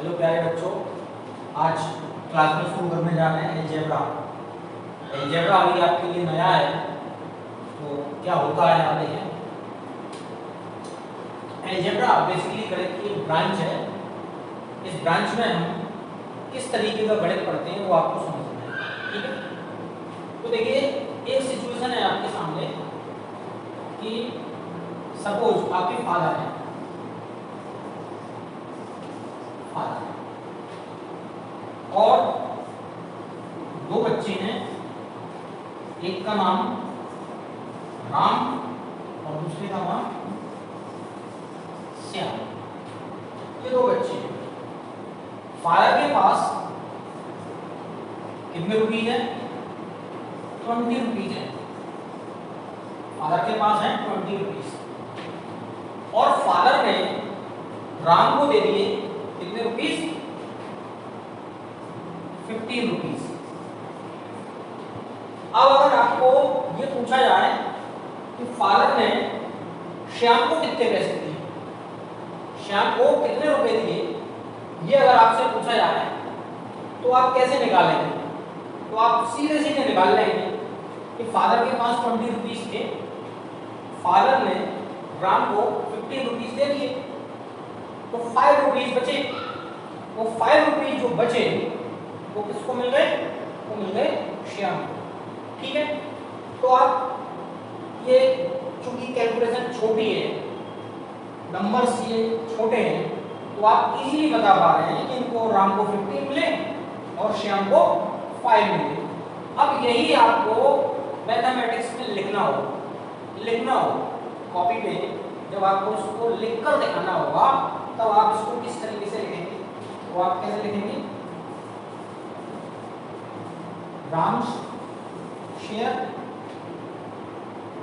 Hello प्यारे बच्चों, आज क्लास में शुरू करने जा रहे हैं अलजेब्रा। अलजेब्रा अभी आपके लिए नया है, तो क्या होता है आगे है। अलजेब्रा बेसिकली गणित की एक ब्रांच है। इस ब्रांच में हम किस तरीके का गणित पढ़ते हैं वो आपको समझना है, ठीक है। तो देखिए, एक सिचुएशन है आपके सामने कि सपोज आपके फादर है, और दो बच्चे हैं, एक का नाम राम और दूसरे का नाम श्याम। ये दो बच्चे हैं। फादर के पास कितने रुपीज है? 20 रुपीज है। फादर के पास है 20 रुपीज, और फादर ने राम को दे दिए कितने रुपीज? 15 रुपीज। अब अगर आपको ये पूछा जाए कि फादर ने श्याम को कितने पैसे दिए, श्याम को कितने रुपए दिए, ये अगर आपसे पूछा जाए तो आप कैसे निकालेंगे? तो आप सीधे सीधे निकाल लेंगे कि फादर के पास 20 रुपीज थे, फादर ने राम को 15 रुपीज दे दिए, तो 5 रुपीज बचे। वो 5 रुपीज जो बचे वो किसको मिल गए? वो मिल गए श्याम को, ठीक है। तो आप ये चूंकि कैलकुलेशन छोटी है, नंबर्स ये छोटे हैं, तो आप इजीली बता पा रहे हैं कि इनको राम को 15 मिले और श्याम को 5 मिले। अब यही आपको मैथमेटिक्स में लिखना हो कॉपी पे। जब आपको उसको लिखकर दिखाना होगा तब आप इसको किस तरीके से लिखेंगे? तो आप कैसे लिखेंगे? राम शेयर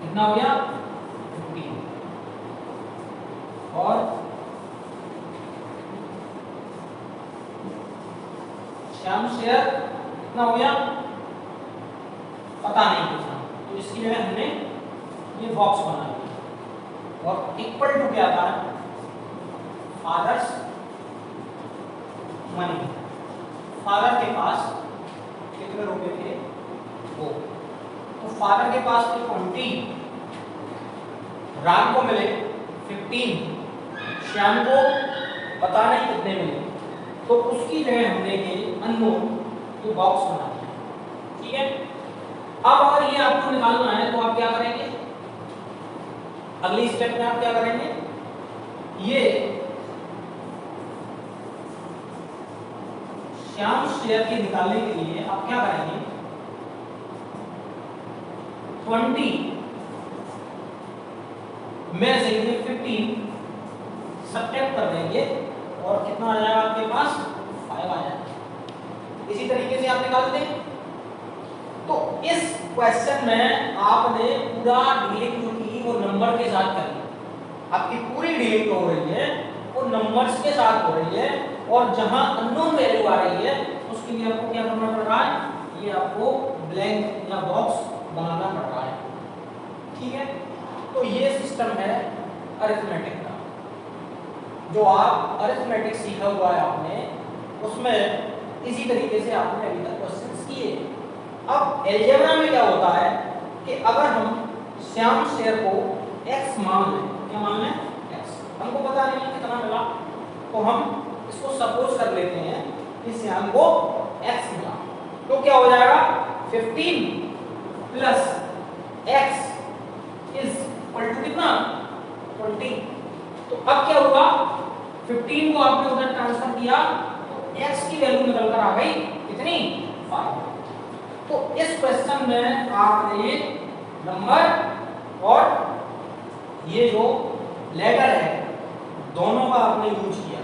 कितना हो गया? 15, और श्याम शेयर कितना हो गया? पता नहीं पूछा, तो इसकी जगह हमने ये बॉक्स बना दिया, और इक्वल टू क्या था? Fathers money. फादर के पास कितने रुपए थे? वो। तो फादर के पास थे 20, राम को मिले 15, श्याम को पता नहीं कितने मिले, तो उसकी जगह हमने ये अननोन ये बॉक्स बना दिया, ठीक है। अब अगर ये आपको निकालना है तो आप क्या करेंगे? अगली स्टेप में आप क्या करेंगे? ये श्याम शेयर की निकालने के लिए आप क्या करेंगे? 20 में से ये 15 सब्ट्रैक्ट कर देंगे, और कितना आ जाएगा आपके पास? 5 आ जाएगा। इसी तरीके से आप निकालते हैं। तो इस क्वेश्चन में आपने पूरा डीलिंग जो की वो नंबर के साथ करी। आपकी पूरी डीलिंग हो रही है वो नंबर्स के साथ हो रही है, और जहां अननोन वैल्यू आ रही है उसके लिए आपको क्या करना पड़ रहा है? ये आपको ब्लैंक या बॉक्स बनाना पड़ रहा है, ठीक है। तो ये सिस्टम है अरिथमेटिक का। जो आप अरिथमेटिक सीखा हुआ है आपने, उसमें इसी तरीके से आपने अभी तक क्वेश्चंस किए। अब अलजेब्रा में क्या होता है कि अगर हम श्याम शेयर को x मान लें, क्या मान लें? x, हमको पता नहीं है कितना मिला, तो हम इसको सपोज कर लेते हैं कि श्याम को x मिला, तो क्या हो जाएगा? 15 plus x is equal to कितना? 20। तो अब क्या हुआ? 15 को आपने उधर ट्रांसफर किया तो x की वैल्यू निकल कर आ गई कितनी? 5। तो इस क्वेश्चन में आपने नंबर और ये जो लेटर है दोनों का आपने यूज किया।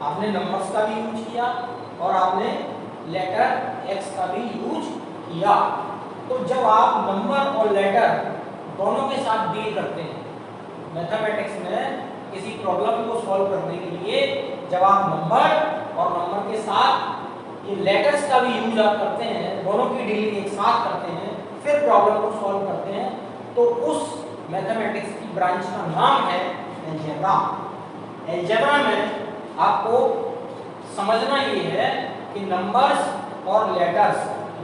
आपने नंबर्स का भी यूज किया और आपने लेटर x का भी यूज किया। तो जब आप नंबर और लेटर दोनों के साथ डील करते हैं मैथमेटिक्स में, किसी प्रॉब्लम को सॉल्व करने के लिए, जब आप नंबर और नंबर के साथ ये लेटर्स का भी यूज आप करते हैं, दोनों की डीलिंग एक साथ करते हैं, फिर प्रॉब्लम को सॉल्व करते हैं, तो उस मैथमेटिक्स की ब्रांच का नाम है अलजेब्रा। अलजेब्रा में आपको समझना ये है कि नंबर्स और लेटर्स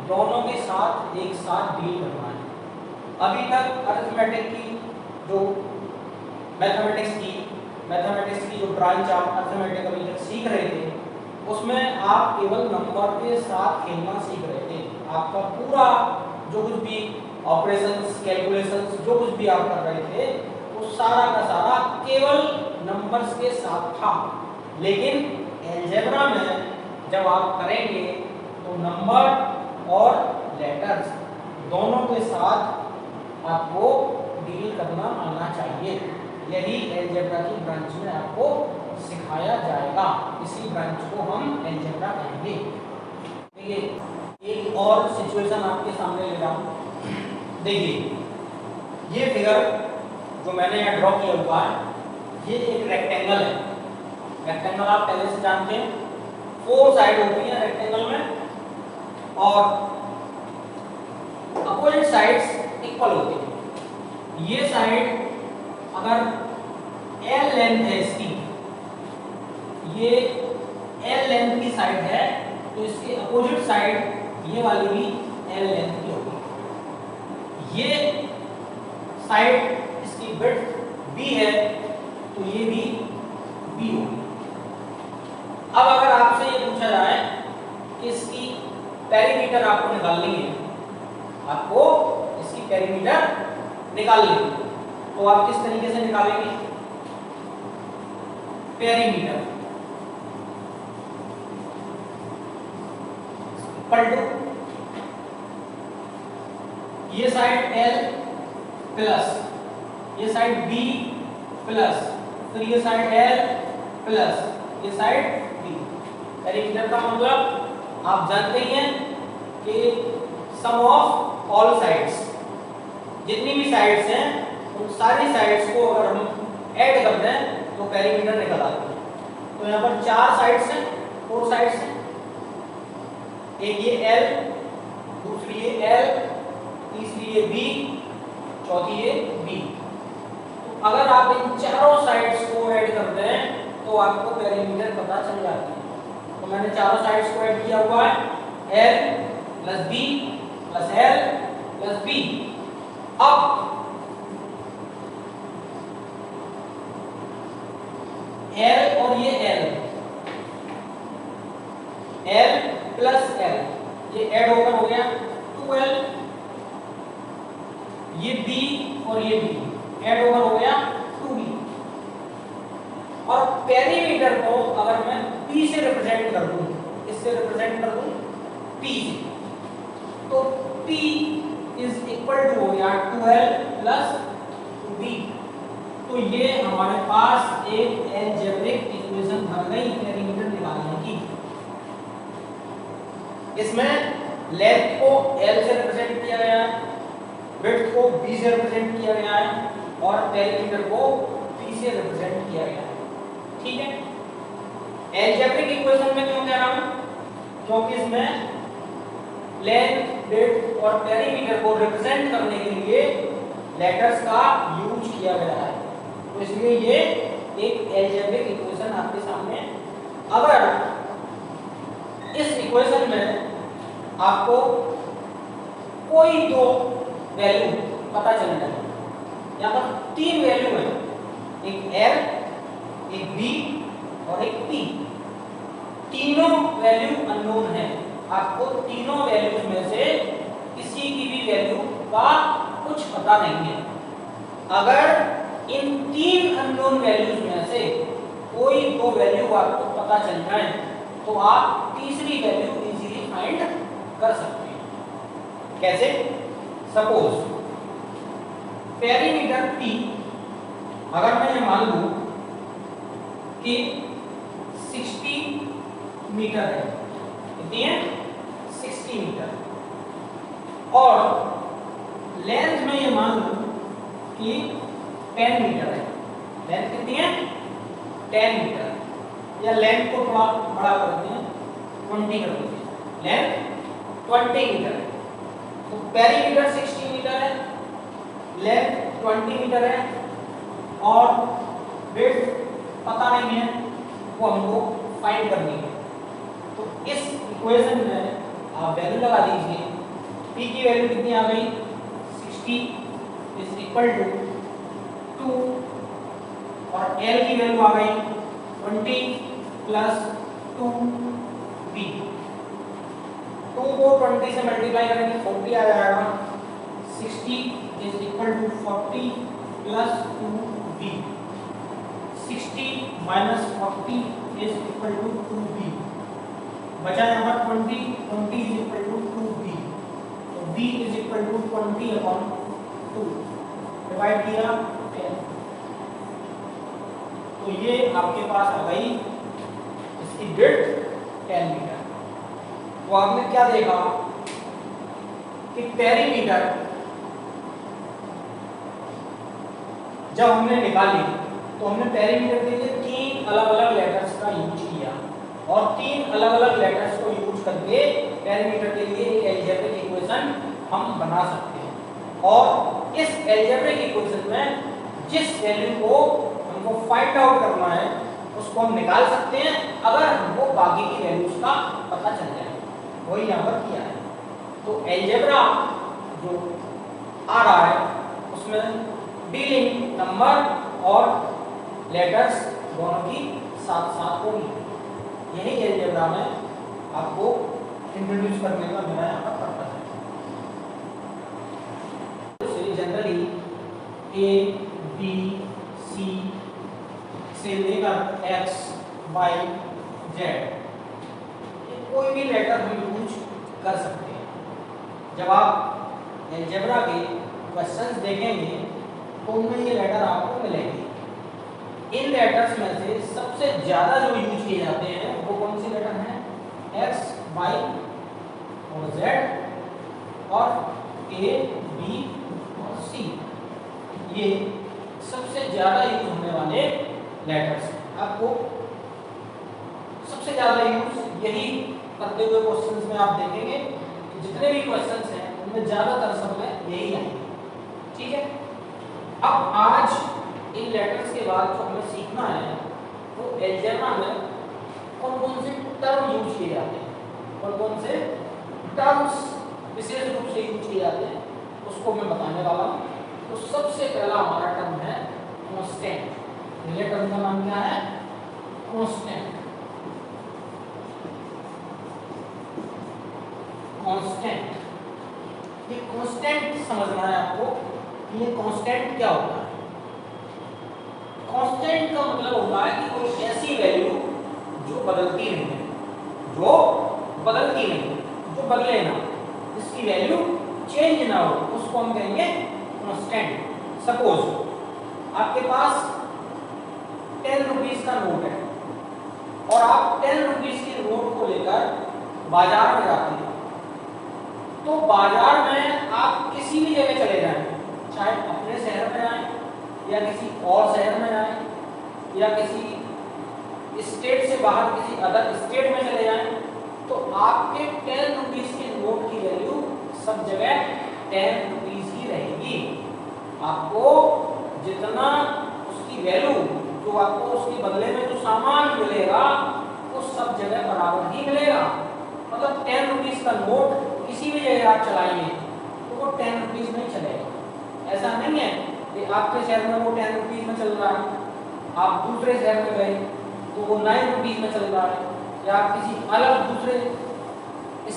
दोनों के साथ एक साथ डील करना है। अभी तक अरिथमेटिक की जो मैथमेटिक्स की जो ब्रांच आप अरिथमेटिक अभी तक सीख रहे थे, उसमें आप केवल नंबर के साथ खेलना सीख रहे थे। आपका पूरा जो कुछ भी ऑपरेशंस, कैलकुलेशंस जो कुछ भी आप कर रहे थे, वो सारा का सारा केवल नंबर्स के साथ था। लेकिन अलजेब्रा में जब आप करेंगे तो नंबर और लेटर्स दोनों के साथ आपको डील करना आना चाहिए। यही अलजेब्रा की ब्रांच में आपको सिखाया जाएगा। इसी ब्रांच को हम अलजेब्रा कहेंगे। देखिए एक और सिचुएशन आपके सामने ले रहा हूं। देखिए ये फिगर जो मैंने यहाँ ड्रॉ किया हुआ है, ये एक रेक्टेंगल है। रेक्टेंगल आप पहले से जानते हैं, 4 साइड होती है रेक्टेंगल में और अपोजिट साइड्स इक्वल होती है। ये साइड अगर L लेंथ है इसकी, ये L लेंथ की साइड है, तो इसके अपोजिट साइड ये वाली भी L लेंथ की होगी। ये साइड इसकी विड्थ B है, तो ये भी B होगी। अब अगर आपसे ये पूछा जाए कि इसकी पेरीमीटर आपको निकालनी है, आपको इसकी पेरीमीटर निकालनी है, तो आप किस तरीके से निकालेंगे? पेरीमीटर इक्वल टू ये साइड L प्लस ये साइड B प्लस फिर ये साइड L प्लस ये साइड B। पेरीमीटर का मतलब आप जानते ही हैं कि सम ऑफ ऑल साइड्स, जितनी भी साइड्स हैं उन सारी साइड्स को अगर हम ऐड कर दें तो पेरीमीटर निकल आती है। तो यहाँ पर 4 साइड्स हैं, 4 साइड्स हैं। एक ये L, दूसरी ये L, तीसरी ये B, चौथी ये B। तो अगर आप इन चारों साइड्स को ऐड कर दें तो आपको पेरीमीटर पता चल जाती है। तो मैंने चारों साइड्स को ऐड किया हुआ है, L plus B plus L plus B। अब L और ये L प्लस L ये ऐड होकर हो गया 2L। ये B और ये B ऐड होकर हो गया 2B। और पेरीमीटर को अगर मैं P से रिप्रेजेंट कर दूं, इससे रिप्रेजेंट कर दूं P से, तो P इज इक्वल टू हो गया 2L प्लस 2B। तो ये हमारे पास एक अलजेब्रिक इक्वेशन बन गई पेरीमीटर निकालने की। इसमें लेंथ को L से रिप्रेजेंट किया गया है, विड्थ को B से रिप्रेजेंट किया गया है और पेरीमीटर को P से रिप्रेजेंट किया गया है। ठीक है, अलजेब्रिक इक्वेशन में क्यों कह रहा हूं? क्योंकि इसमें लेंथ, विड्थ और पेरीमीटर को रिप्रेजेंट करने के लिए लेटर्स का यूज किया गया है, तो इसलिए ये एक अलजेब्रिक इक्वेशन आपके सामने। अगर इस इक्वेशन में आपको कोई दो वैल्यू पता चल जाए, यहाँ पर 3 वैल्यू है, एक L, एक B और एक P। तीनों वैल्यू अननोन है, आपको तीनों वैल्यूज में से किसी की भी वैल्यू का कुछ पता नहीं है। अगर इन 3 अननोन वैल्यूज में से कोई दो वैल्यू आपको पता चल जाए तो आप तीसरी वैल्यू इजीली फाइंड कर सकते हैं। कैसे? सपोज पेरीमीटर P अगर मैं ये मान लूं कि 60 मीटर है, कितनी है? 60 मीटर। और लेंथ में ये मान लूं कि 10 मीटर है। लेंथ कितनी है? 10 मीटर। या लेंथ को थोड़ा बड़ा करते हैं, 20 कर देते हैं। लेंथ 20 मीटर है, तो पेरीमीटर 60 मीटर है, लेंथ 20 मीटर है और विड्थ पता नहीं है, वो हमको फाइंड करनी है। तो इस इक्वेशन में आप वैल्यू लगा दीजिए। p की वैल्यू कितनी आ गई 60 इज इक्वल टू 2 और l की वैल्यू आ गई 20 प्लस 2b। 2 को 20 से मल्टीप्लाई करेंगे 40 आ जाएगा। 60 is equal to 40 plus 2b। 60 minus 40 is equal to 2b। बचा यहाँ पर 20 इज इक्वल टू 2b। तो b is equal to 20/2 divide किया 10। तो ये आपके पास आ गई इसकी विड्थ 10 मीटर। तो आपने क्या देखा कि पेरीमीटर जब हमने निकाली तो हमने पेरीमीटर के लिए 3 अलग-अलग लेटर्स का यूज किया और 3 अलग-अलग लेटर्स को यूज करके पेरीमीटर के लिए एक अलजेब्रिक इक्वेशन हम बना सकते हैं। और इस अलजेब्रिक इक्वेशन में जिस वैल्यू को हमको फाइंड आउट करना है उसको हम निकाल सकते हैं अगर हमको बाकी की वैल्यूज का पता चल जाए। वही यहाँ पर किया है। तो अलजेब्रा जो आ रहा है उसमें डीलिंग नंबर और लेटर्स दोनों की साथ साथ होगी। यही अलजेब्रा में आपको इंट्रोड्यूस करने का मेरा यहाँ पर पर्पस है। जनरली ए बी सी से लेकर एक्स वाई जेड कोई भी लेटर हम यूज कर सकते हैं। जब आप अलजेब्रा के क्वेश्चंस देखेंगे तो उनमें ये लेटर आपको मिलेंगे। इन लेटर्स में से सबसे ज्यादा जो यूज किए जाते हैं वो कौन सी लेटर हैं? एक्स वाई और जेड और ए बी और सी। ये सबसे ज्यादा यूज होने वाले लेटर्स। आपको सबसे ज्यादा यूज यही करते हुए क्वेश्चंस में आप देखेंगे कि जितने भी क्वेश्चंस हैं उनमें ज्यादातर समय यही आएंगे। ठीक है। अब आज इन लेटर्स के बाद जो हमें सीखना है वो अलजेब्रा में कौन कौन से टर्म यूज किए जाते हैं, कौन कौन से टर्म्स विशेष रूप से यूज किए जाते हैं उसको मैं बताने वाला हूँ। तो सबसे पहला हमारा टर्म है कांस्टेंट। पहले टर्म का नाम क्या है? कांस्टेंट। कांस्टेंट, ये कांस्टेंट समझना है आपको कि ये कांस्टेंट क्या होता है। कांस्टेंट का मतलब होता है कि कोई ऐसी वैल्यू जो बदलती नहीं है, जो बदलती नहीं, जो बदले ना, जिसकी वैल्यू चेंज ना हो, उसको हम कहेंगे कांस्टेंट। सपोज आपके पास 10 रुपीस का नोट है और आप 10 रुपीस के नोट को लेकर बाजार में जाते हैं। तो बाजार में आप किसी भी जगह चले जाएं, चाहे अपने शहर में आए या किसी और शहर में आए या किसी स्टेट से बाहर किसी अदर स्टेट में चले जाएं, तो आपके 10 रुपीस के नोट की वैल्यू सब जगह 10 रुपीस ही रहेगी। आपको जितना उसकी वैल्यू जो आपको उसके बदले में जो सामान मिलेगा वो सब जगह बराबर ही मिलेगा। मतलब 10 रुपीस का नोट किसी भी जगह आप चलाइए तो वो 10 रुपीस में चलेगा। ऐसा नहीं है कि आपके शहर में वो 10 रुपीस में चल रहा है, आप दूसरे शहर में गए तो वो 9 रुपीस में चल रहा है, या आप किसी अलग दूसरे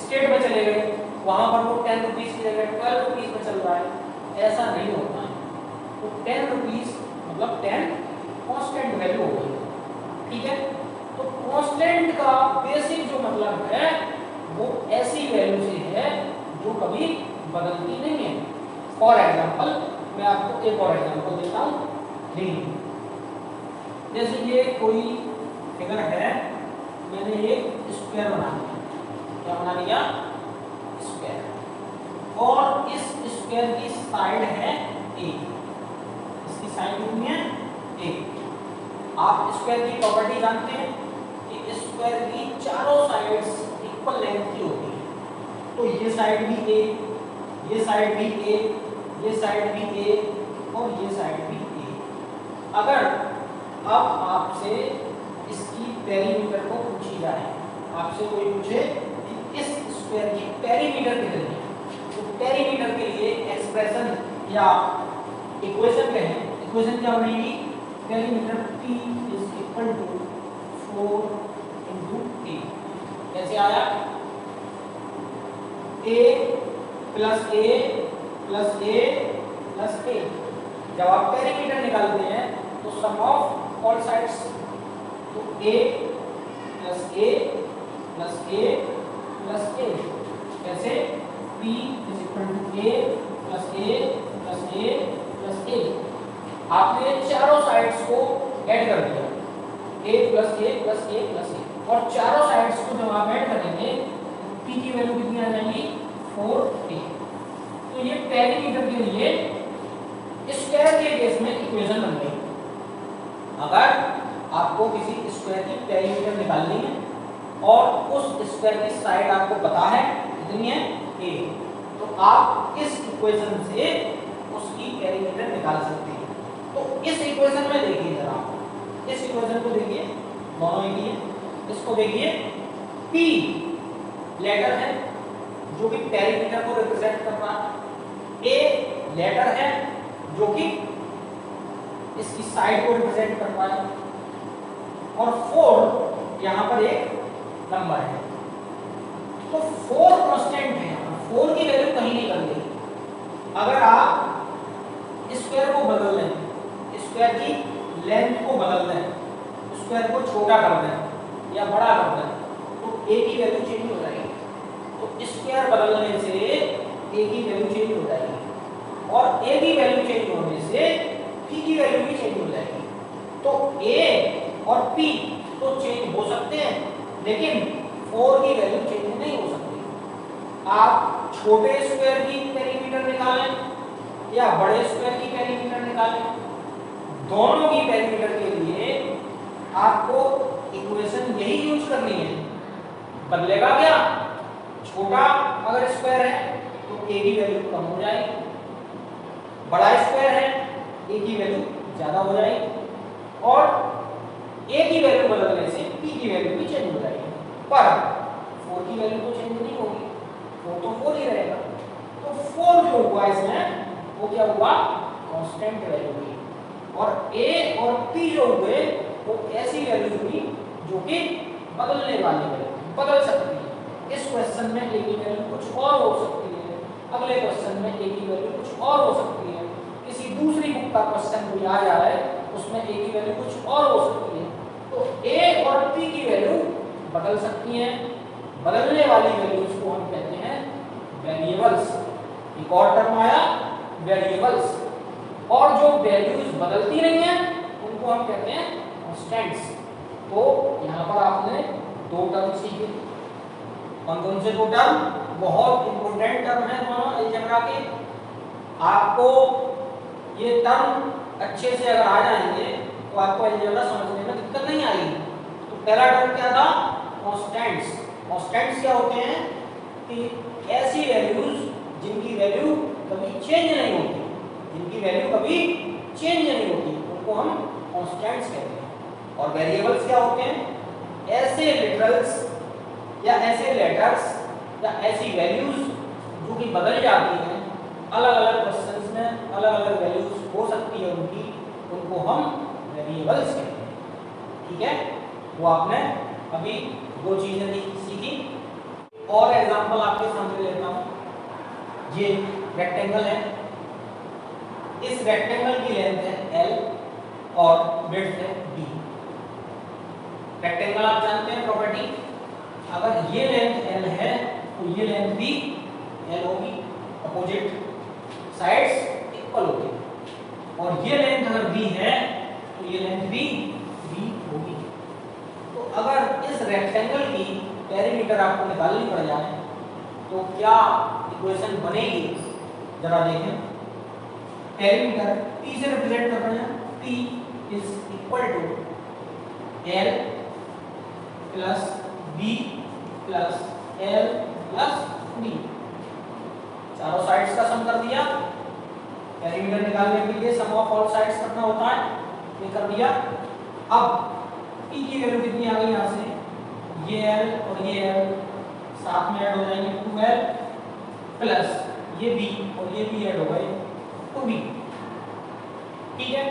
स्टेट में चले गए वहां पर वो 10 रुपीस की जगह 12 रुपीस में चल रहा है। ऐसा नहीं होता है। तो 10 रुपीस मतलब 10 कांस्टेंट वैल्यू हो गई। ठीक है। तो कांस्टेंट का बेसिक जो मतलब है वो ऐसी वैल्यू से है जो कभी बदलती नहीं है। फॉर एग्जांपल मैं आपको एक और एग्जांपल देता हूँ। जैसे ये कोई फिगर है, मैंने एक स्क्वायर बना दिया। क्या बना दिया? स्क्वायर। और इस स्क्वायर की साइड है a, इसकी साइड कितनी है? a। आप स्क्वायर की प्रॉपर्टी जानते हैं कि स्क्वायर की चारों साइड्स इक्वल लेंथ की होती है। तो ये साइड भी a, ये साइड भी a, ये साइड भी a और ये साइड भी a। अगर अब आपसे इसकी पेरीमीटर को पूछी जाए आपसे कोई पूछे कि इस स्क्वायर की पेरीमीटर कितनी है, तो पेरीमीटर के लिए एक्सप्रेशन या इक्वेशन क्या है, इक्वेशन क्या बनेगी, perimeter P is equal to 4 into A। कैसे आया, A plus A plus A plus A। जब आप पेरीमीटर निकालते हैं तो सम ऑफ ऑल साइड्स, तो A plus A plus A plus A। कैसे, P is equal to A plus A plus A plus A। आपने चारों साइड्स को ऐड कर दिया, A plus A plus A plus A, और चारों sides को जब आप ऐड करेंगे P की वैल्यू कितनी आ जाएगी, 4A। तो ये पेरीमीटर के लिए स्क्वायर के केस में इक्वेशन बन गई। अगर आपको किसी स्क्वायर की पेरीमीटर निकालनी है और उस स्क्वायर की साइड आपको पता है कितनी है, A, तो आप इस इक्वेशन से उसकी पेरीमीटर निकाल सकते हैं। तो इस इक्वेशन में देखिए जरा, इस इक्वेशन को देखिए, दोनों एक ही है। इसको देखिए, P लेटर है जो कि पेरीमीटर को रिप्रेजेंट कर रहा है, A लेटर है जो कि इसकी साइड को रिप्रेजेंट कर रहा है, और 4 यहाँ पर एक नंबर है। तो 4 कांस्टेंट है, 4 की वैल्यू कहीं नहीं बदलेगी। अगर आप स्क्वायर को बदल लें, स्क्वायर की लेंथ को बदल दें, स्क्वायर को छोटा कर दें या बड़ा कर दें, तो A की वैल्यू चेंज हो जाएगी। तो स्क्वायर बदलने से A की वैल्यू चेंज हो जाएगी, और A की वैल्यू चेंज होने से P की वैल्यू भी चेंज हो जाएगी। तो A और P तो चेंज हो सकते हैं, लेकिन 4 की वैल्यू चेंज नहीं हो सकती। आप छोटे स्क्वायर की पेरीमीटर निकालें या बड़े स्क्वायर की पेरीमीटर निकालें, दोनों की पेरीमीटर के लिए आपको इक्वेशन यही यूज करनी है। बदलेगा क्या, छोटा अगर स्क्वायर है तो A की वैल्यू कम हो जाएगी, बड़ा स्क्वायर है A की वैल्यू ज्यादा हो जाएगी, और A की वैल्यू बदलने से P की वैल्यू भी चेंज हो जाएगी। पर 4 की वैल्यू तो चेंज नहीं होगी, 4 तो 4 ही रहेगा। तो 4 जो हुआ इसमें वो क्या हुआ, कांस्टेंट वैल्यू हुई, और A और P जो हुए वो ऐसी वैल्यू हुई जो कि बदलने वाली वैल्यू, बदल सकती है। इस क्वेश्चन में A की वैल्यू कुछ और हो सकती है, अगले क्वेश्चन में A की वैल्यू कुछ और हो सकती है, किसी दूसरी बुक का क्वेश्चन कोई आ जाए उसमें A की वैल्यू कुछ और हो सकती है। तो A और P की वैल्यू बदल सकती है। बदलने वाली वैल्यूज को हम कहते हैं वेरिएबल्स। एक और टर्म आया वेरिएबल्स, और जो वैल्यूज बदलती नहीं है उनको हम कहते हैं कांस्टेंट्स। तो यहाँ पर आपने दो टर्म सीखे। कौन कौन से दो टर्म, बहुत इंपॉर्टेंट टर्म है दोनों अलजेब्रा के। आपको ये टर्म अच्छे से अगर आ जाएंगे तो आपको अलजेब्रा समझने में दिक्कत नहीं आएगी। तो पहला टर्म क्या था, कांस्टेंट्स। कांस्टेंट्स क्या होते हैं कि ऐसी वैल्यूज जिनकी वैल्यू कभी चेंज नहीं होती, जिनकी वैल्यू कभी चेंज नहीं होती, उनको हम कांस्टेंट्स कहते हैं। और वेरिएबल्स क्या होते हैं, ऐसे लिटरल्स या ऐसे लेटर्स या ऐसी वैल्यूज जो कि बदल जाती हैं, अलग अलग क्वेश्चंस में अलग अलग वैल्यूज हो सकती है उनकी, उनको हम वेरिएबल्स कहते हैं। ठीक है, वो आपने अभी दो चीजें सीखी। और एग्जांपल आपके सामने लेता हूं। ये रेक्टेंगल है, इस रेक्टेंगल की लेंथ है L और विड्थ है B। रेक्टेंगल आप जानते हैं प्रॉपर्टी, अगर ये लेंथ L है तो ये लेंथ भी L होगी, अपोजिट साइड्स इक्वल होगी, और ये लेंथ अगर B है तो ये लेंथ भी B होगी। तो अगर इस रेक्टेंगल की पेरीमीटर आपको निकालनी पड़ जाए तो क्या इक्वेशन बनेगी, जरा देखें। पेरीमीटर P से रिप्रेजेंट कर रहे हैं, P is equal to L plus B plus L plus B। चारों साइड्स का सम कर दिया। पेरीमीटर निकालने के लिए सम ऑफ ऑल साइड्स करना होता है, ये कर दिया। अब P की वैल्यू कितनी आ गई यहाँ से, ये L और ये L साथ में ऐड हो जाएंगे 2L प्लस ये B और ये B ऐड हो गए 2B। ठीक है,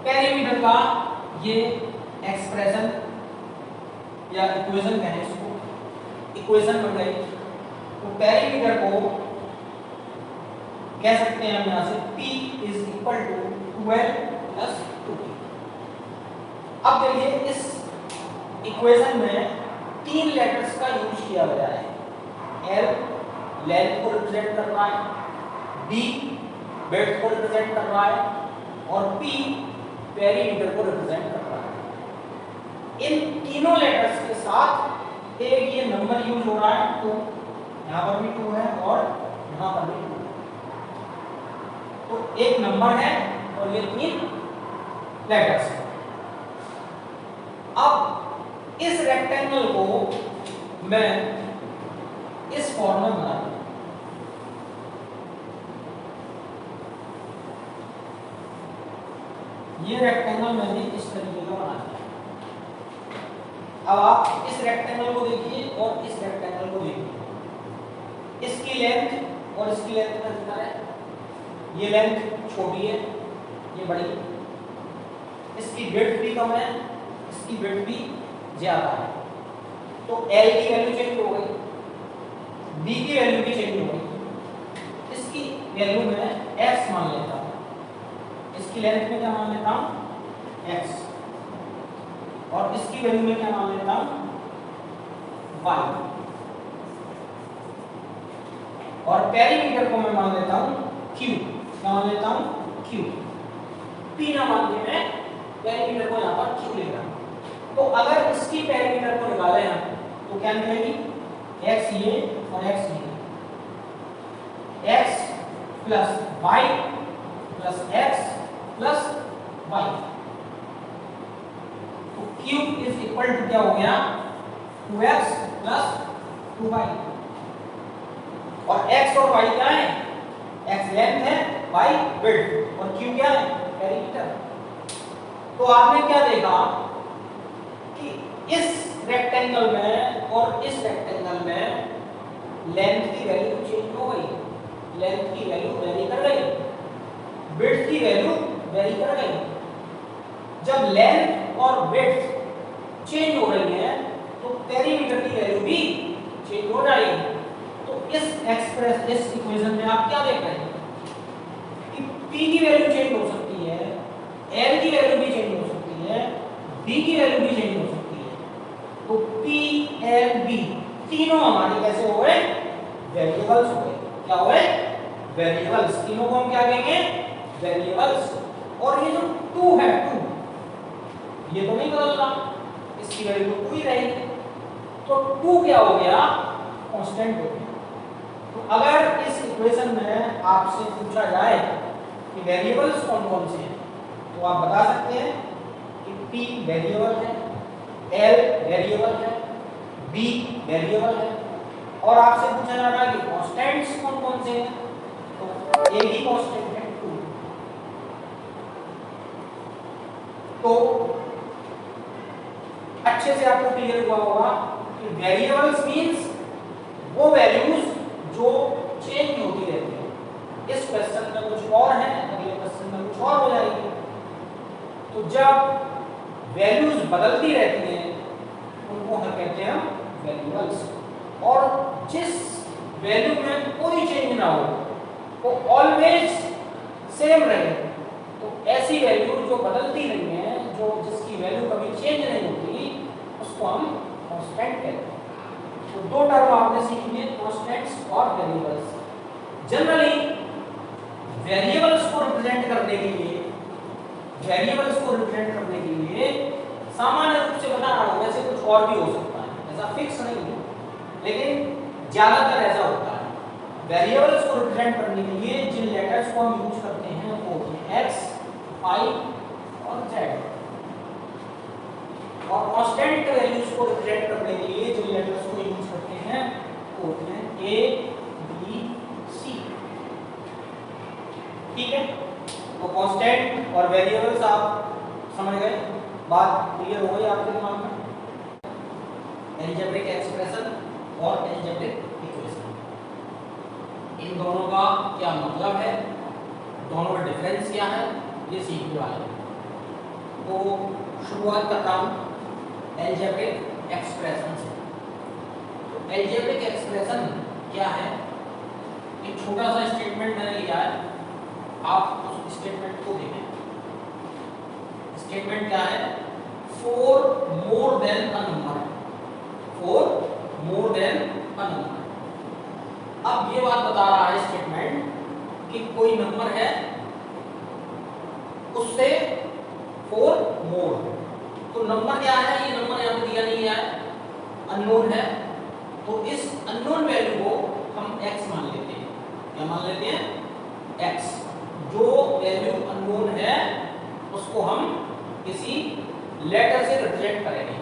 पेरीमीटर का ये एक्सप्रेशन या इक्वेशन कहें इसको, इक्वेशन बन गई। तो पेरीमीटर को कह सकते हैं हम यहां से P is equal to 12 plus 2P। अब देखिए इस इक्वेशन में 3 लेटर्स का यूज किया गया है। L लेंथ को रिप्रेजेंट कर रहा है, B ब्रेड्थ को रिप्रेजेंट कर रहा है और P पेरीमीटर को रिप्रेजेंट कर रहा है। इन तीनों लेटर्स के साथ एक ये नंबर यूज हो रहा है 2, यहां पर भी 2 है और यहां पर भी 2 है। तो एक नंबर है और ये 3 लेटर्स है। अब इस रेक्टेंगल को मैं इस फॉर्म में बना दूं। ये रेक्टेंगल मैंने इस तरीके का बना दिया। अब आप इस रेक्टेंगल को देखिए और इस रेक्टेंगल को देखिए, इसकी लेंथ और इसकी लेंथ में अंतर है। ये लेंथ छोटी है, ये बड़ी है। इसकी ब्रेड्थ भी कम है, इसकी ब्रेड्थ भी ज्यादा है। तो L की वैल्यू चेंज हो गई, B की वैल्यू भी चेंज हो गई। इसकी वैल्यू में x मान लेता हूं, इसकी लेंथ में क्या मान लेता हूं x और इसकी वैल्यू में क्या मान लेता हूं y और पेरीमीटर को मैं मान लेता हूं q। क्या मान लेता हूं q। p ना मान के मैं पेरीमीटर को यहां पर q ले रहा हूं। तो अगर इसकी पेरीमीटर को निकालें हम तो क्या निकलेगी x ये और x ये, x plus y plus x plus y। तो q इज इक्वल टू क्या हो गया 2x प्लस 2y और x और y क्या है, x लेंथ है, y विड्थ और q क्या है पेरीमीटर। तो आपने क्या देखा कि इस रेक्टेंगल में और इस रेक्टेंगल में लेंथ की वैल्यू चेंज हो गई, लेंथ की वैल्यू वेरी कर गई, विड्थ की वैल्यू वेरी कर गई। जब लेंथ और विड्थ चेंज हो रही है तो पेरीमीटर की वैल्यू भी चेंज हो जाएगी। तो इस इक्वेशन में आप क्या देख रहे हैं कि P की वैल्यू चेंज हो सकती है, L की वैल्यू भी चेंज हो सकती है, B की वैल्यू भी चेंज हो सकती है। तो P, L, B तीनों हमारे कैसे हो गए वेरिएबल्स हो गए। क्या हो गए वेरिएबल्स। तीनों को हम क्या कहेंगे वेरिएबल्स। और ये जो 2 है 2 ये तो नहीं बदल रहा, इसकी वैल्यू 2 ही रहेगी। तो 2 क्या हो गया कांस्टेंट हो गया। तो अगर इस इक्वेशन में आपसे पूछा जाए कि वेरिएबल्स कौन कौन से हैं तो आप बता सकते हैं कि P वेरिएबल है, L वेरिएबल है, B वेरिएबल है। और आपसे पूछा जा रहा है कि कांस्टेंट्स कौन कौन से हैं तो एक ही कांस्टेंट है 2। तो अच्छे से आपको क्लियर हुआ होगा कि वेरिएबल्स मींस वो वैल्यूज जो चेंज होती रहती है। इस क्वेश्चन में कुछ और है, अगले क्वेश्चन में कुछ और हो जाएगी। तो जब वैल्यूज बदलती रहती हैं उनको हम कहते हैं वेरिएबल्स। और जिस वैल्यू में कोई चेंज ना हो वो ऑलवेज सेम रहे तो ऐसी वैल्यू जो बदलती नहीं है, जो जिसकी वैल्यू कभी चेंज नहीं होती उसको हम कांस्टेंट कहते हैं। तो दो टर्म आपने सीखी है कांस्टेंट्स और वेरिएबल्स। जनरली वेरिएबल्स को रिप्रेजेंट करने के लिए सामान्य रूप से बता रहा हूं, वैसे कुछ और भी हो सकता है, ऐसा फिक्स नहीं है लेकिन ज्यादातर ऐसा होता है। वेरिएबल्स को रिप्रेजेंट करने के लिए जिन लेटर्स को हम यूज करते हैं वो होते हैं x, y और z। और कांस्टेंट वैल्यूज को रिप्रेजेंट करने के लिए जिन लेटर्स को यूज करते हैं वो होते हैं a, b, c। ठीक है, तो कांस्टेंट और वेरिएबल्स आप समझ गए, बात क्लियर हो गई आपके दिमाग में। एलजेब्रिक एक्सप्रेशन और एलजेब्रिक इक्वेशन। इन दोनों का क्या मतलब है, दोनों का डिफरेंस क्या है, ये सीखने वाले हैं। तो शुरुआत करता हूँ एलजेब्रिक एक्सप्रेशन से। तो एलजेब्रिक एक्सप्रेशन क्या है, एक छोटा सा स्टेटमेंट मैंने लिया है, आप उस स्टेटमेंट को देखें। स्टेटमेंट क्या है, four more than a number, four more than a number. अब ये बात बता रहा है स्टेटमेंट कि कोई नंबर है उससे फोर मोर, तो नंबर क्या है, ये नंबर यहाँ पे दिया नहीं है, अननोन है, तो इस अननोन वैल्यू को हम x मान लेते हैं। क्या मान लेते हैं, x। जो वैल्यू अननोन है उसको हम किसी लेटर से रिप्रेजेंट करेंगे।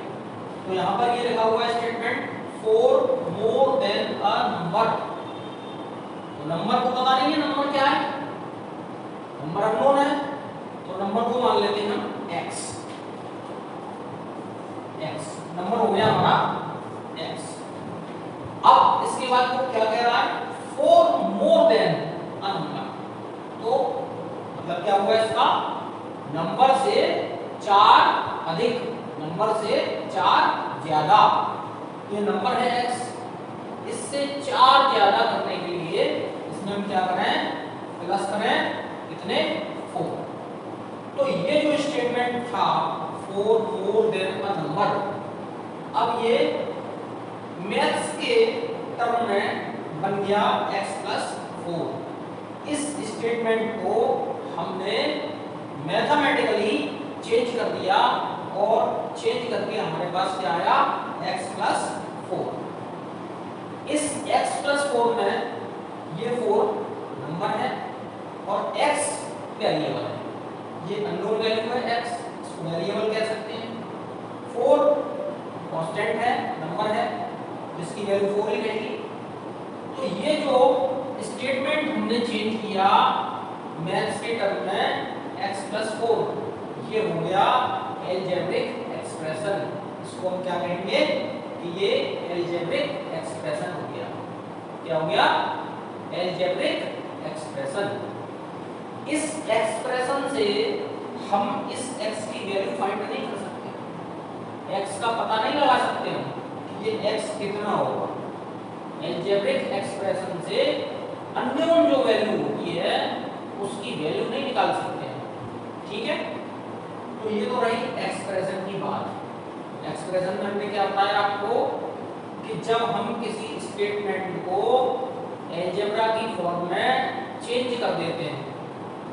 तो यहाँ पर ये लिखा हुआ है statement four more than a number, तो नंबर को पता नहीं है नंबर क्या है, नंबर अननोन है, तो नंबर को मान लेते हैं हम x। x नंबर हो गया हमारा x। अब इसके बाद वो क्या कह रहा है, four more than a number, तो मतलब क्या हुआ इसका, नंबर से चार अधिक, नंबर से चार ज्यादा। ये नंबर है x, इससे चार ज्यादा करने के लिए इसमें हम क्या करें, प्लस करें कितने, फोर। तो ये जो स्टेटमेंट था four more than a number, अब ये मैथ्स के टर्म में बन गया x प्लस फोर। इस स्टेटमेंट को हमने मैथमेटिकली चेंज कर दिया और चेंज करके हमारे पास क्या आया, x प्लस फोर। इस x प्लस फोर में ये फोर नंबर है और x वेरिएबल है, ये अननोन वैल्यू है x, इसको वेरिएबल कह सकते हैं। फोर कांस्टेंट है, नंबर है, जिसकी वैल्यू फोर ही रहेगी। तो ये जो स्टेटमेंट हमने चेंज किया मैथ्स के टर्म में x प्लस फोर, ये हो गया एलजेब्रिक एक्सप्रेशन। इसको हम क्या कहेंगे कि ये एलजेब्रिक एक्सप्रेशन हो गया। क्या हो गया, एलजेब्रिक एक्सप्रेशन। इस एक्सप्रेशन से हम इस x की वैल्यू फाइंड नहीं कर सकते, x का पता नहीं लगा सकते हम कि ये x कितना होगा। एलजेब्रिक एक्सप्रेशन से अननोन जो वैल्यू होती है उसकी वैल्यू नहीं निकाल सकते हैं, ठीक है। तो ये तो रही एक्सप्रेशन की बात। एक्सप्रेशन में हमने क्या बताया आपको कि जब हम किसी स्टेटमेंट को अलजेब्रा की फॉर्म में चेंज कर देते हैं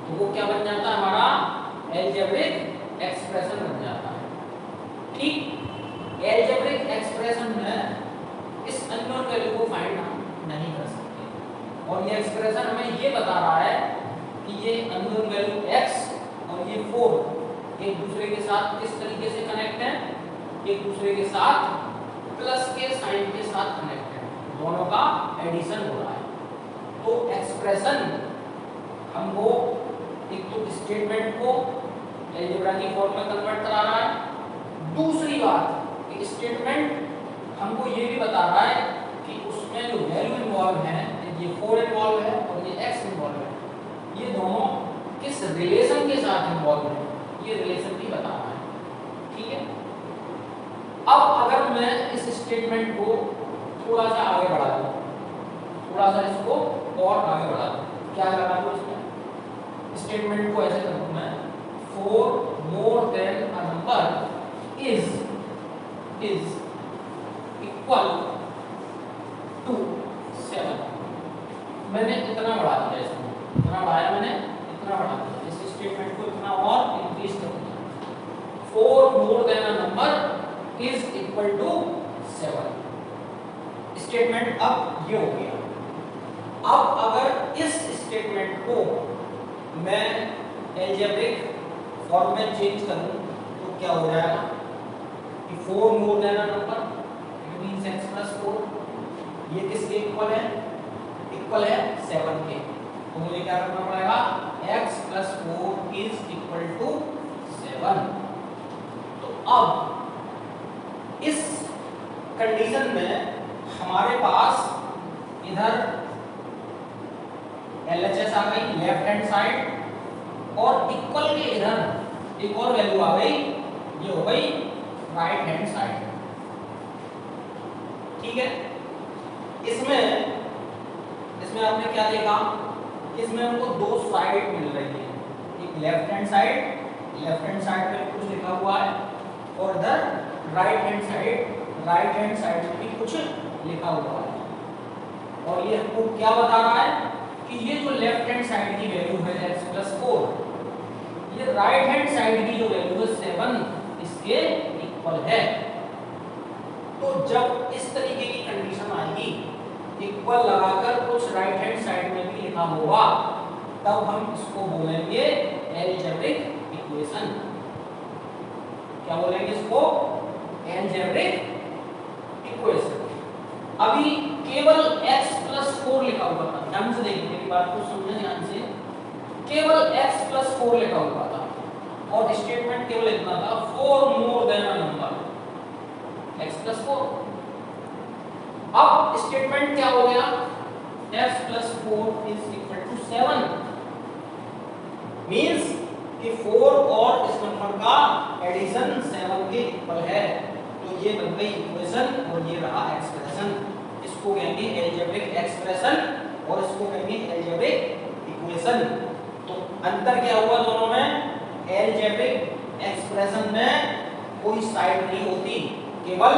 तो वो क्या बन जाता है, हमारा एलजेब्रिक एक्सप्रेशन बन जाता है, ठीक। एलजेब्रिक एक्सप्रेशन में इस अननोन वैल्यू को फाइंड हम नहीं कर सकते और ये एक्सप्रेशन हमें ये बता रहा है कि ये अननोन वैल्यू x और ये 4 एक दूसरे के साथ किस तरीके से कनेक्ट है, एक दूसरे के साथ प्लस के साइन के साथ कनेक्ट है, दोनों का एडिशन हो रहा है। तो एक्सप्रेशन हमको एक तो स्टेटमेंट को अलजेब्रा की फॉर्म में कन्वर्ट करा रहा है, दूसरी बात कि स्टेटमेंट हमको ये भी बता रहा है कि उसमें जो वैल्यू इन्वॉल्व है, ये 4 इन्वॉल्व है और ये x इन्वॉल्व है, ये दोनों किस रिलेशन के साथ इन्वॉल्व है, ये रिलेशन भी बता रहा है, ठीक है। अब अगर मैं इस स्टेटमेंट को थोड़ा सा आगे बढ़ा दूं, थोड़ा सा इसको और आगे बढ़ा दूं, क्या लगा दूं इसमें, स्टेटमेंट को ऐसे कर दूं मैं, 4 more than a number is equal to 7। मैंने इतना बढ़ा दिया, इसमें इतना बढ़ाया मैंने, इतना बढ़ा दिया, इस स्टेटमेंट को इतना और इंक्रीज कर दिया। 4 more than a number is equal to 7। Statement अब ये हो गया। अब अगर इस स्टेटमेंट को मैं अलजेब्रिक फॉर्म में चेंज करूं तो क्या हो जाएगा कि 4 more than a number it means x plus 4, ये किसके इक्वल है, इक्वल है 7 के। तो मुझे क्या करना पड़ेगा, x plus 4 is equal to 7। तो अब इस कंडीशन में हमारे पास इधर LHS आ गई लेफ्ट हैंड साइड और इक्वल के इधर एक और वैल्यू आ गई, ये हो गई राइट हैंड साइड। ठीक है, इसमें आपने क्या देखा, इसमें हमको दो साइड मिल रही है, एक लेफ्ट हैंड साइड में कुछ लिखा हुआ है और इधर राइट हैंड साइड में भी कुछ लिखा हुआ है। और ये हमको क्या बता रहा है कि ये जो लेफ्ट हैंड साइड की वैल्यू है x+4, ये राइट हैंड साइड की जो वैल्यू है 7 इसके इक्वल है। तो जब इस तरीके की कंडीशन आएगी, इक्वल लगाकर कुछ राइट हैंड साइड में भी लिखा होगा, तब हम इसको बोलेंगे अलजेब्रिक इक्वेशन। क्या बोलेंगे इसको? Algebraic equation. अभी केवल x+4 लिखा हुआ था, ध्यान से देखिए मेरी बात को समझें ध्यान से, केवल x+4 लिखा हुआ था और स्टेटमेंट केवल इतना था 4 more than a number x+4। अब स्टेटमेंट क्या हो गया, x+4 is equal to 7, means कि 4 और इस नंबर का एडिशन 7 के इक्वल है। तो ये बन गई इक्वेशन और ये रहा एक्सप्रेशन। इसको कहेंगे अलजेब्रिक एक्सप्रेशन और इसको कहेंगे अलजेब्रिक इक्वेशन। तो अंतर क्या हुआ दोनों में? अलजेब्रिक एक्सप्रेशन में कोई साइड नहीं होती, केवल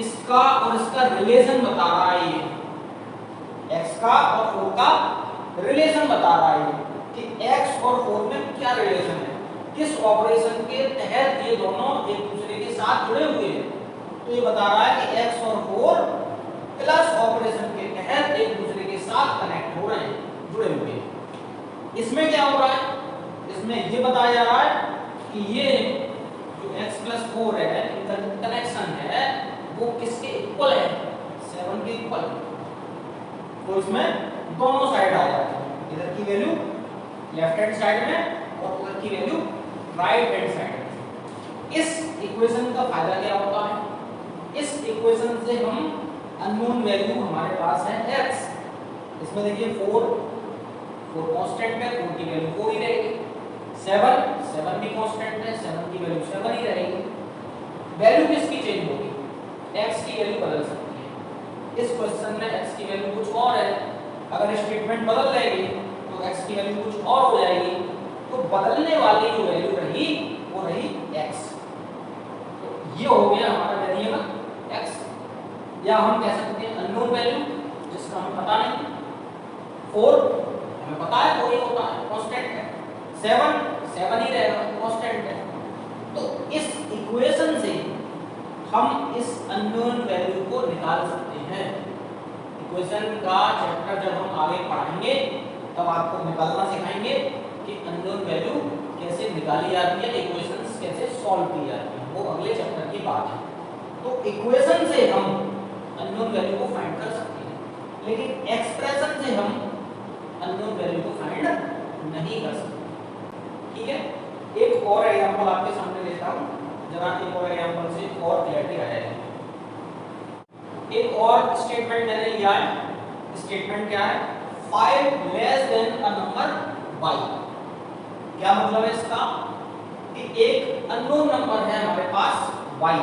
इसका और इसका रिलेशन बता रहा है, ये x का और 4 का रिलेशन बता रहा है कि x और 4 में क्या रिलेशन है, किस ऑपरेशन के तहत ये दोनों एक दूसरे के साथ जुड़े हुए हैं। तो ये बता रहा है कि x और 4 प्लस ऑपरेशन के तहत एक दूसरे के साथ कनेक्ट हो रहे हैं, जुड़े हुए हैं। इसमें क्या हो रहा है, इसमें ये बताया जा रहा है कि ये जो x+4 है, इनका कनेक्शन है वो किसके इक्वल है? 7 के इक्वल। तो इसमें दोनों साइड आ जाते हैं, इधर की वैल्यू लेफ्ट हैंड साइड में और उधर की वैल्यू राइट हैंड साइड में। इस इक्वेशन का फायदा क्या होता है? इस इक्वेशन से हम अननोन वैल्यू हमारे पास है x, इसमें देखिए 4 कांस्टेंट है, 4 की वैल्यू 4 ही रहेगी, 7 भी कांस्टेंट है, 7 की वैल्यू 7 ही रहेगी। वैल्यू किसकी चेंज होगी? x की वैल्यू बदल सकती है। इस क्वेश्चन में x की वैल्यू कुछ और है, अगर स्टेटमेंट बदल जाएगी तो x की वैल्यू कुछ और हो जाएगी। तो बदलने वाली जो वैल्यू रही वो रही x। तो ये हो गया हमारा वेरिएबल x, या हम कह सकते हैं अननोन वैल्यू जिसका हमें पता नहीं। 4 हमें पता है 4 ही होता है, कांस्टेंट है। 7 ही रहेगा, कांस्टेंट है। तो इस इक्वेशन से हम इस अननोन वैल्यू को निकाल सकते हैं। इक्वेशन का चैप्टर जब हम आगे पढ़ाएंगे तब आपको निकालना सिखाएंगे कि अननोन वैल्यू कैसे निकाली जाती है, इक्वेशंस कैसे सॉल्व की जाती है, वो अगले चैप्टर की बात है। तो इक्वेशन से हम अननोन वैल्यू को फाइंड कर सकते हैं, लेकिन एक्सप्रेशन से हम अननोन वैल्यू को फाइंड नहीं कर सकते। ठीक है, एक और एग्जांपल आपके सामने लेता हूं, जरा एक और एग्जांपल से और क्लैरिटी आ जाएगी। एक और स्टेटमेंट मैंने लिया है, स्टेटमेंट क्या है? 5 less than a number y। क्या मतलब है इसका? कि एक अननोन नंबर है हमारे पास y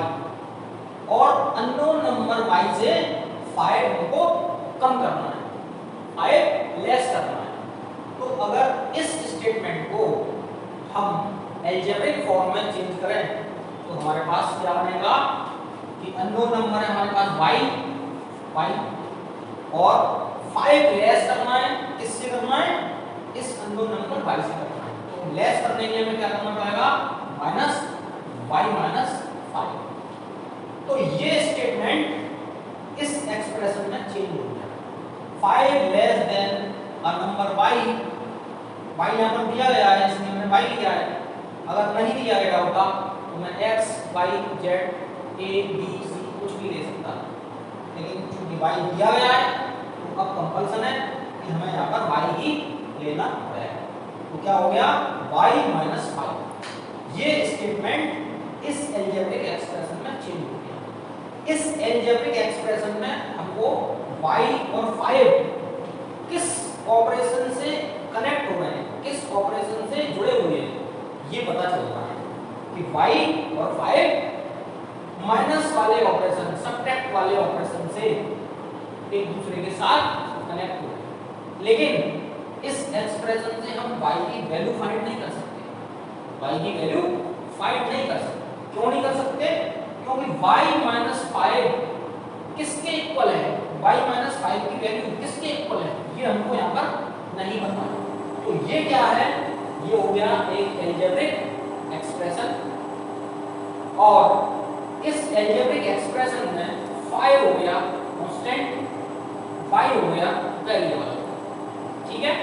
और अननोन नंबर y से 5 हमको कम करना है, 5 लेस करना है। तो अगर इस स्टेटमेंट को हम अलजेब्रिक फॉर्म में चेंज करें तो हमारे पास क्या बनेगा कि अननोन नंबर है हमारे पास y और 5 लेस करना है, किससे करना है? इस अननोन नंबर y से करना है। तो लेस करने के लिए हमें क्या करना पड़ेगा? Minus y minus 5। तो ये स्टेटमेंट इस एक्सप्रेशन में चेंज हो गया। 5 less than a number y यहाँ पर दिया गया है, इसमें हमने y लिया है। अगर नहीं दिया गया होता तो मैं x y z a b c कुछ भी ले सकता, लेकिन चूंकि y दिया गया है तो अब कंपल्सन है कि हमें यहाँ पर y ही लेना पड़ेगा। तो क्या हो गया? y minus 5। ये स्टेटमेंट इस अलजेब्रिक एक्सप्रेशन में चेंज हो गया। y और 5 किस ऑपरेशन से कनेक्ट हो रहे हैं, किस ऑपरेशन से जुड़े हुए हैं, ये पता चलता है कि y और 5 माइनस वाले ऑपरेशन, सबट्रैक्ट वाले ऑपरेशन से एक दूसरे के साथ कनेक्ट हो रहे हैं। लेकिन इस एक्सप्रेशन से हम y की वैल्यू फाइंड नहीं कर सकते, y की वैल्यू फाइंड नहीं कर सकते। क्यों नहीं कर सकते? क्योंकि y माइनस 5 किसके इक्वल है, y माइनस 5 की वैल्यू किसके इक्वल है, ये हमको यहाँ पर नहीं पता। तो ये क्या है, ये हो गया एक अलजेब्रिक एक्सप्रेशन, और इस अलजेब्रिक एक्सप्रेशन में 5 हो गया कांस्टेंट, 5 हो गया वेरिएबल। ठीक है,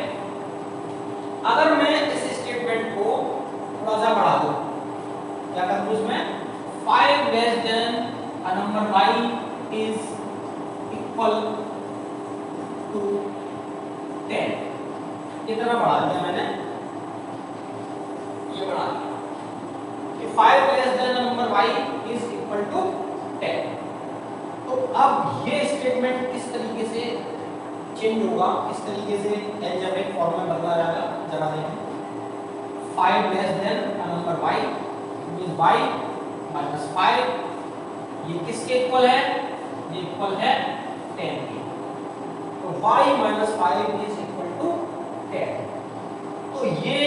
अगर मैं इस स्टेटमेंट को थोड़ा सा बढ़ा दूं, क्या कर दूं इसमें, 5 less than a number y is equal to 10, इतना बढ़ा दिया मैंने, ये बढ़ा दिया कि 5 less than a number y is equal to 10। तो अब ये स्टेटमेंट किस तरीके से चेंज होगा, किस तरीके से अलजेब्रिक फॉर्म में बदला जाएगा, जरा देखें। 5 less than a number y means y minus 5, ये किसके इक्वल है, ये इक्वल है 10 के। तो y minus 5 is equal to 10। तो ये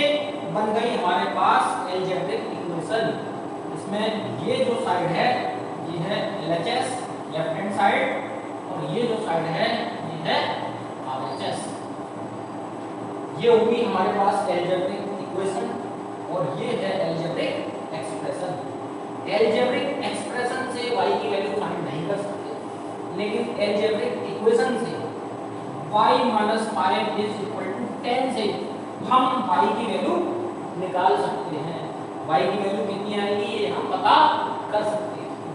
बन गई हमारे पास अलजेब्रिक इक्वेशन। इसमें ये जो साइड है ये है LHS लेफ्ट हैंड साइड, और ये जो साइड है ये है RHS। ये होगी हमारे पास अलजेब्रिक इक्वेशन, और ये है अलजेब्रिक एक्सप्रेशन। अलजेब्रिक एक्सप्रेशन से y की वैल्यू फाइंड नहीं कर सकते, लेकिन अलजेब्रिक इक्वेशन से y minus 5 is equal to 10 से हम y की वैल्यू निकाल सकते हैं। y की वैल्यू कितनी आएगी ये हम पता कर सकते हैं।